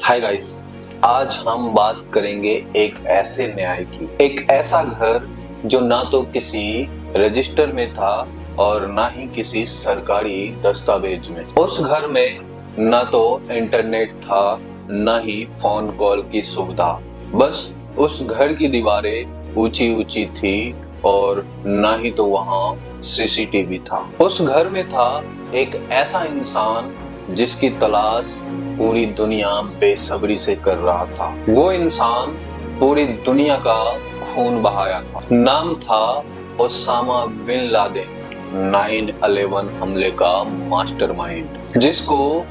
Hi guys, आज हम बात करेंगे एक ऐसे न्याय की, एक ऐसा घर जो ना तो किसी रजिस्टर में था और ना ही किसी सरकारी दस्तावेज में। उस घर में ना तो इंटरनेट था, ना ही फोन कॉल की सुविधा। बस उस घर की दीवारें ऊंची ऊंची थी और ना ही तो वहां सीसीटीवी था। उस घर में था एक ऐसा इंसान जिसकी तलाश पूरी दुनिया बेसब्री से कर रहा था। वो इंसान पूरी दुनिया का खून बहाया था। नाम था ओसामा बिन लादेन, 9/11 हमले का मास्टरमाइंड, जिसको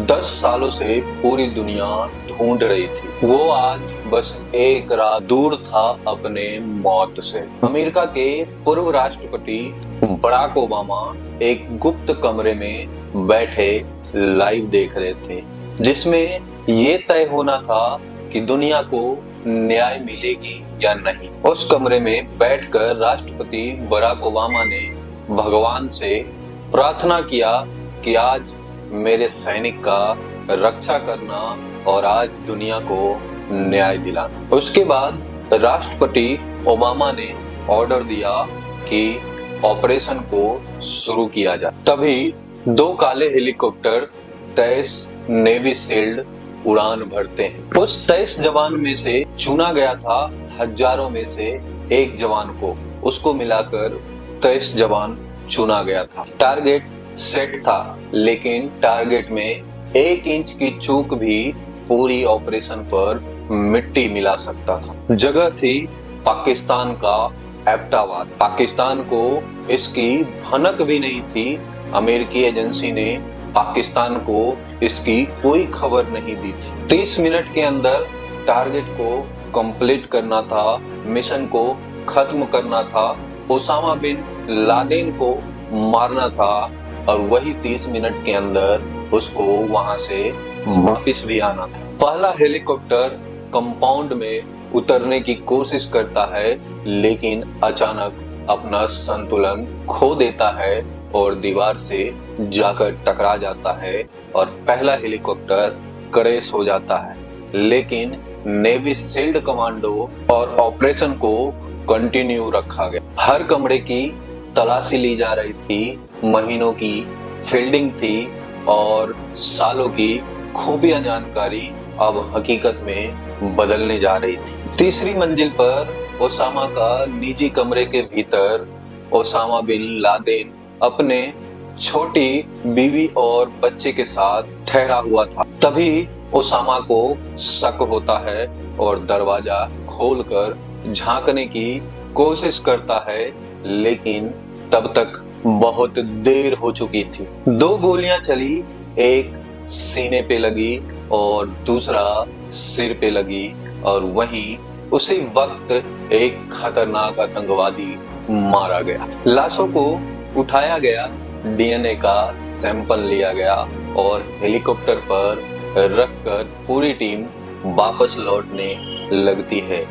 10 सालों से पूरी दुनिया ढूंढ रही थी। वो आज बस एक रात दूर था अपने मौत से। अमेरिका के पूर्व राष्ट्रपति बराक ओबामा एक गुप्त कमरे में बैठे लाइव देख रहे थे, जिसमें ये तय होना था कि दुनिया को न्याय मिलेगी या नहीं। उस कमरे में बैठकर राष्ट्रपति बराक ओबामा ने भगवान से प्रार्थना किया कि आज मेरे सैनिक का रक्षा करना और आज दुनिया को न्याय दिलाना। उसके बाद राष्ट्रपति ओबामा ने ऑर्डर दिया कि ऑपरेशन को शुरू किया जाए। तभी 2 काले हेलीकॉप्टर 23 नेवी सील्ड उड़ान भरते हैं। उस 23 जवान में से चुना गया था हजारों में से एक जवान को। उसको मिलाकर 23 जवान चुना गया था। टारगेट सेट था, लेकिन टारगेट में 1 इंच की चूक भी पूरी ऑपरेशन पर मिट्टी मिला सकता था। जगह थी पाकिस्तान का एबटाबाद। पाकिस्तान को इसकी भनक भी नहीं थी। अमेरिकी एजेंसी ने पाकिस्तान को इसकी कोई खबर नहीं दी थी। 30 मिनट के अंदर टारगेट को कंप्लीट करना था, मिशन को खत्म करना था, ओसामा बिन लादेन को मारना था और वही 30 मिनट के अंदर उसको वहां से वापस भी आना था। पहला हेलीकॉप्टर कंपाउंड में उतरने की कोशिश करता है, लेकिन अचानक अपना संतुलन खो देता है और दीवार से जाकर टकरा जाता है और पहला हेलीकॉप्टर क्रैश हो जाता है। लेकिन नेवी सील्ड कमांडो और ऑपरेशन को कंटिन्यू रखा गया। हर कमरे की तलाशी ली जा रही थी, महीनों की फील्डिंग थी और सालों की खुफिया जानकारी अब हकीकत में बदलने जा रही थी। तीसरी मंजिल पर ओसामा का निजी कमरे के भीतर ओसामा बिन लादेन अपने छोटी बीवी और बच्चे के साथ ठहरा हुआ था। तभी ओसामा को शक होता है और दरवाजा खोलकर झांकने की कोशिश करता है, लेकिन तब तक बहुत देर हो चुकी थी। 2 गोलियां चली, एक सीने पे लगी और दूसरा सिर पे लगी और वहीं उसी वक्त एक खतरनाक आतंकवादी मारा गया। लाशों को उठाया गया, डीएनए का सैंपल लिया गया और हेलीकॉप्टर पर रखकर पूरी टीम वापस लौटने लगती है।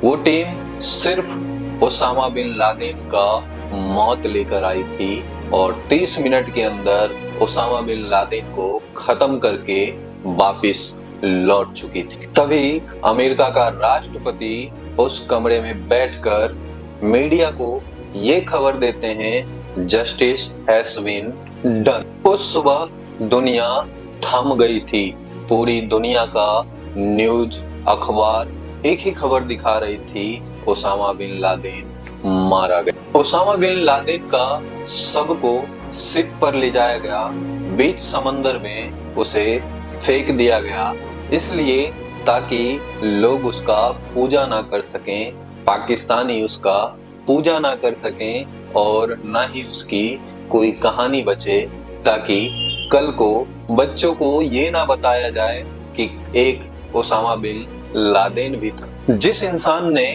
वो टीम सिर्फ ओसामा बिन लादेन का मौत लेकर आई थी और 30 मिनट के अंदर ओसामा बिन लादेन को खत्म करके वापस लौट चुकी थी। तभी अमेरिका का राष्ट्रपति उस कमरे में बैठकर मीडिया को ये खबर देते हैं, जस्टिस हैज बीन डन। उस सुबह दुनिया थम गई थी। पूरी दुनिया का न्यूज, अखबार एक ही खबर दिखा रही थी, ओसामा बिन लादेन मारा गया। ओसामा बिन लादेन का शव को शिप पर ले जाया गया, बीच समंदर में उसे फेंक दिया गया, इसलिए ताकि लोग उसका पूजा ना कर सकें, पाकिस्तानी उसका पूजा ना कर सकें और ना ही उसकी कोई कहानी बचे, ताकि कल को बच्चों को ये ना बताया जाए कि एक ओसामा बिन लादेन भी था। जिस इंसान ने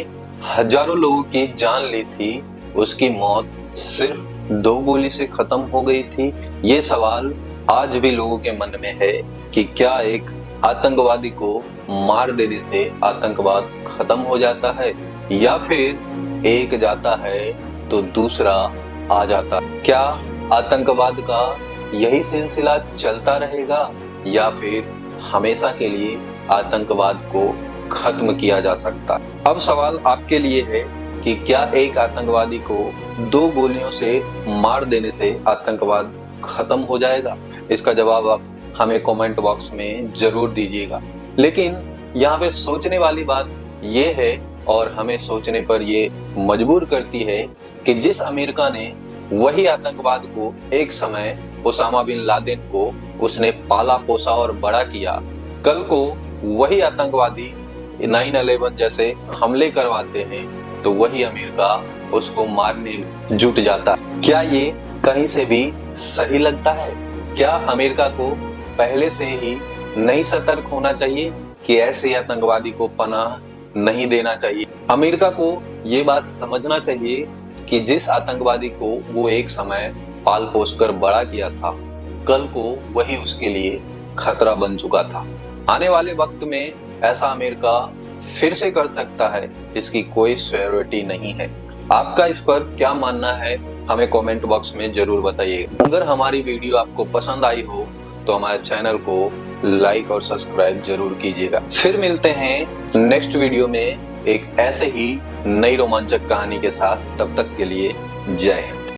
हजारों लोगों की जान ली थी, उसकी मौत सिर्फ 2 गोली से खत्म हो गई थी। ये सवाल आज भी लोगों के मन में है कि क्या एक आतंकवादी को मार देने से आतंकवाद खत्म हो जाता है या फिर एक जाता है तो दूसरा आ जाता। क्या आतंकवाद का यही सिलसिला चलता रहेगा या फिर हमेशा के लिए आतंकवाद को खत्म किया जा सकता है। अब सवाल आपके लिए है कि क्या एक आतंकवादी को 2 गोलियों से मार देने से आतंकवाद खत्म हो जाएगा? इसका जवाब आप हमें कमेंट बॉक्स में जरूर दीजिएगा। लेकिन यहाँ पे सोचने वाली बात ये है और हमें सोचने पर ये मजबूर करती है कि जिस अमेरिका ने वही आतंकवाद को एक समय ओसामा बिन लादेन को उसने पाला पोसा और बड़ा किया, कल को वही आतंकवादी 9/11 जैसे हमले करवाते हैं तो वही अमेरिका उसको मारने जुट जाता है। क्या ये कहीं से भी सही लगता है? क्या अमेरिका को पहले से ही नहीं सतर्क होना चाहिए कि ऐसे आतंकवादी को पनाह नहीं देना चाहिए? अमेरिका को ये बात समझना चाहिए कि जिस आतंकवादी को वो एक समय पाल पोस कर बड़ा किया था, कल को वही उसके लिए खतरा बन चुका था। आने वाले वक्त में ऐसा अमेरिका फिर से कर सकता है, इसकी कोई श्योरिटी नहीं है। आपका इस पर क्या मानना है हमें कमेंट बॉक्स में जरूर बताइएगा। अगर हमारी वीडियो आपको पसंद आई हो तो हमारे चैनल को लाइक और सब्सक्राइब जरूर कीजिएगा। फिर मिलते हैं नेक्स्ट वीडियो में एक ऐसे ही नई रोमांचक कहानी के साथ। तब तक के लिए जय हिंद।